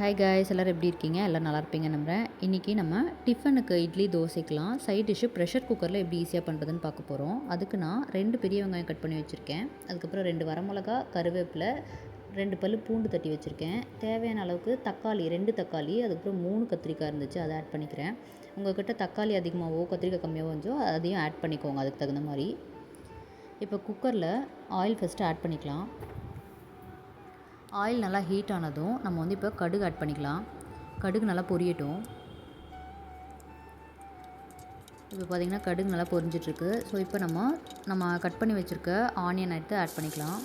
Hi guys, எல்லோரும் எப்படி இருக்கீங்க? எல்லோரும் நல்லா இருப்பீங்க நம்புகிறேன். இன்றைக்கி நம்ம டிஃபனுக்கு இட்லி தோசைக்கலாம் சைட் டிஷ்ஷு ப்ரெஷர் குக்கரில் எப்படி ஈஸியாக பண்ணுறதுன்னு பார்க்க போகிறோம். அதுக்கு நான் 2 பெரிய வெங்காயம் கட் பண்ணி வச்சுருக்கேன். அதுக்கப்புறம் 2 வரமிளகா, கருவேப்பிலை, 2 பல் பூண்டு தட்டி வச்சுருக்கேன். தேவையான அளவுக்கு தக்காளி 2 தக்காளி, அதுக்கப்புறம் 3 கத்திரிக்காய் இருந்துச்சு, அதை ஆட் பண்ணிக்கிறேன். உங்கள்கிட்ட தக்காளி அதிகமாகவோ கத்திரிக்காய் கம்மியாகவோ இருந்துச்சோ அதையும் ஆட் பண்ணிக்கோங்க அதுக்கு தகுந்த மாதிரி. இப்போ குக்கரில் ஆயில் ஃபஸ்ட்டு ஆட் பண்ணிக்கலாம். ஆயில் நல்லா ஹீட் ஆனதும் நம்ம வந்து இப்போ கடுகு ஆட் பண்ணிக்கலாம். கடுகு நல்லா பொரியட்டும். இப்போ பார்த்திங்கன்னா கடுகு நல்லா பொரிஞ்சிட்ருக்கு. ஸோ இப்போ நம்ம கட் பண்ணி வச்சுருக்க ஆனியன் எடுத்து ஆட் பண்ணிக்கலாம்.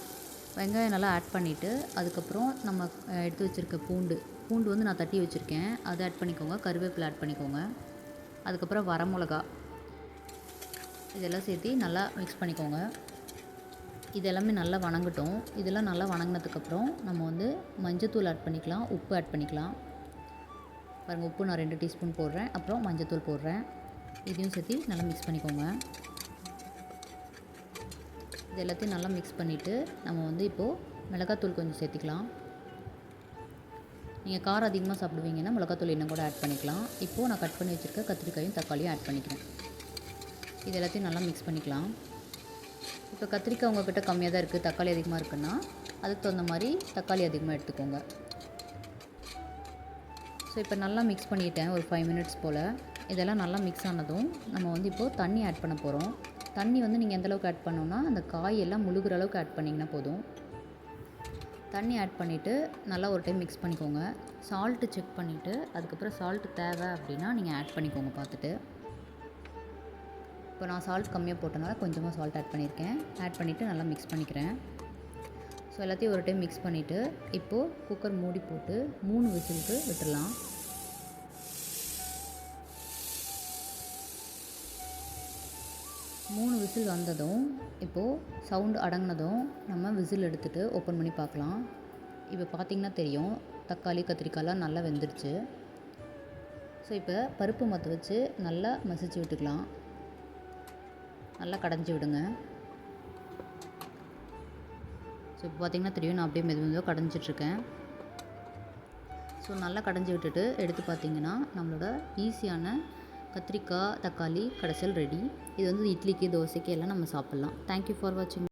வெங்காயம் நல்லா ஆட் பண்ணிவிட்டு அதுக்கப்புறம் நம்ம எடுத்து வச்சுருக்க பூண்டு வந்து நான் தட்டி வச்சுருக்கேன், அதை ஆட் பண்ணிக்கோங்க. கருவேப்பிலை ஆட் பண்ணிக்கோங்க. அதுக்கப்புறம் வரமிளகா இதெல்லாம் சேர்த்து நல்லா மிக்ஸ் பண்ணிக்கோங்க. இது எல்லாமே நல்லா வணங்கட்டும். இதெல்லாம் நல்லா வணங்கினதுக்கப்புறம் நம்ம வந்து மஞ்சத்தூள் ஆட் பண்ணிக்கலாம், உப்பு ஆட் பண்ணிக்கலாம். பாருங்கள், உப்பு நான் 2 டீஸ்பூன் போடுறேன், அப்புறம் மஞ்சத்தூள் போடுறேன். இதையும் சேர்த்து நல்லா மிக்ஸ் பண்ணிக்கோங்க. இது எல்லாத்தையும் நல்லா மிக்ஸ் பண்ணிவிட்டு நம்ம வந்து இப்போது மிளகாத்தூள் கொஞ்சம் சேர்த்திக்கலாம். நீங்கள் காரம் அதிகமாக சாப்பிடுவீங்கன்னா மிளகாத்தூள் இன்னும் கூட ஆட் பண்ணிக்கலாம். இப்போது நான் கட் பண்ணி வச்சுருக்க கத்திரிக்காயும் தக்காளியும் ஆட் பண்ணிக்கிறேன். இது எல்லாத்தையும் நல்லா மிக்ஸ் பண்ணிக்கலாம். இப்போ கத்திரிக்காய் உங்கள்கிட்ட கம்மியாக தான் இருக்குது, தக்காளி அதிகமாக இருக்குன்னா அதுக்கு தகுந்த மாதிரி தக்காளி அதிகமாக எடுத்துக்கோங்க. ஸோ இப்போ நல்லா மிக்ஸ் பண்ணிட்டேன் ஒரு 5 மினிட்ஸ் போல். இதெல்லாம் நல்லா மிக்ஸ் ஆனதும் நம்ம வந்து இப்போது தண்ணி ஆட் பண்ண போகிறோம். தண்ணி வந்து நீங்கள் எந்தளவுக்கு ஆட் பண்ணணுன்னா அந்த காயெல்லாம் முழுகிற அளவுக்கு ஆட் பண்ணிங்கன்னா போதும். தண்ணி ஆட் பண்ணிவிட்டு நல்லா ஒரு டைம் மிக்ஸ் பண்ணிக்கோங்க. சால்ட்டு செக் பண்ணிவிட்டு அதுக்கப்புறம் சால்ட்டு தேவை அப்படின்னா நீங்கள் ஆட் பண்ணிக்கோங்க பார்த்துட்டு. இப்போ நான் சால்ட் கம்மியாக போட்டனால கொஞ்சமாக சால்ட் ஆட் பண்ணியிருக்கேன். ஆட் பண்ணிவிட்டு நல்லா மிக்ஸ் பண்ணிக்கிறேன். ஸோ எல்லாத்தையும் ஒரு டைம் மிக்ஸ் பண்ணிவிட்டு இப்போது குக்கர் மூடி போட்டு 3 விசிலுக்கு விட்டுடலாம். மூணு விசில் வந்ததும் இப்போது சவுண்டு அடங்கினதும் நம்ம விசில் எடுத்துகிட்டு ஓப்பன் பண்ணி பார்க்கலாம். இப்போ பார்த்திங்கன்னா தெரியும், தக்காளி கத்திரிக்காய்லாம் நல்லா வெந்துடுச்சு. ஸோ இப்போ பருப்பு மற்ற வச்சு நல்லா மசிச்சு விட்டுக்கலாம். நல்லா கடைஞ்சி விடுங்க. ஸோ இப்போ பார்த்திங்கன்னா தெரியும், நான் அப்படியே மெதுவாக கடைஞ்சிட்ருக்கேன். ஸோ நல்லா கடைஞ்சி விட்டுட்டு எடுத்து பார்த்திங்கன்னா நம்மளோட ஈஸியான கத்திரிக்காய் தக்காளி கடைசல் ரெடி. இது வந்து இட்லிக்கு தோசைக்கு எல்லாம் நம்ம சாப்பிட்லாம். தேங்க்யூ ஃபார் வாட்சிங்.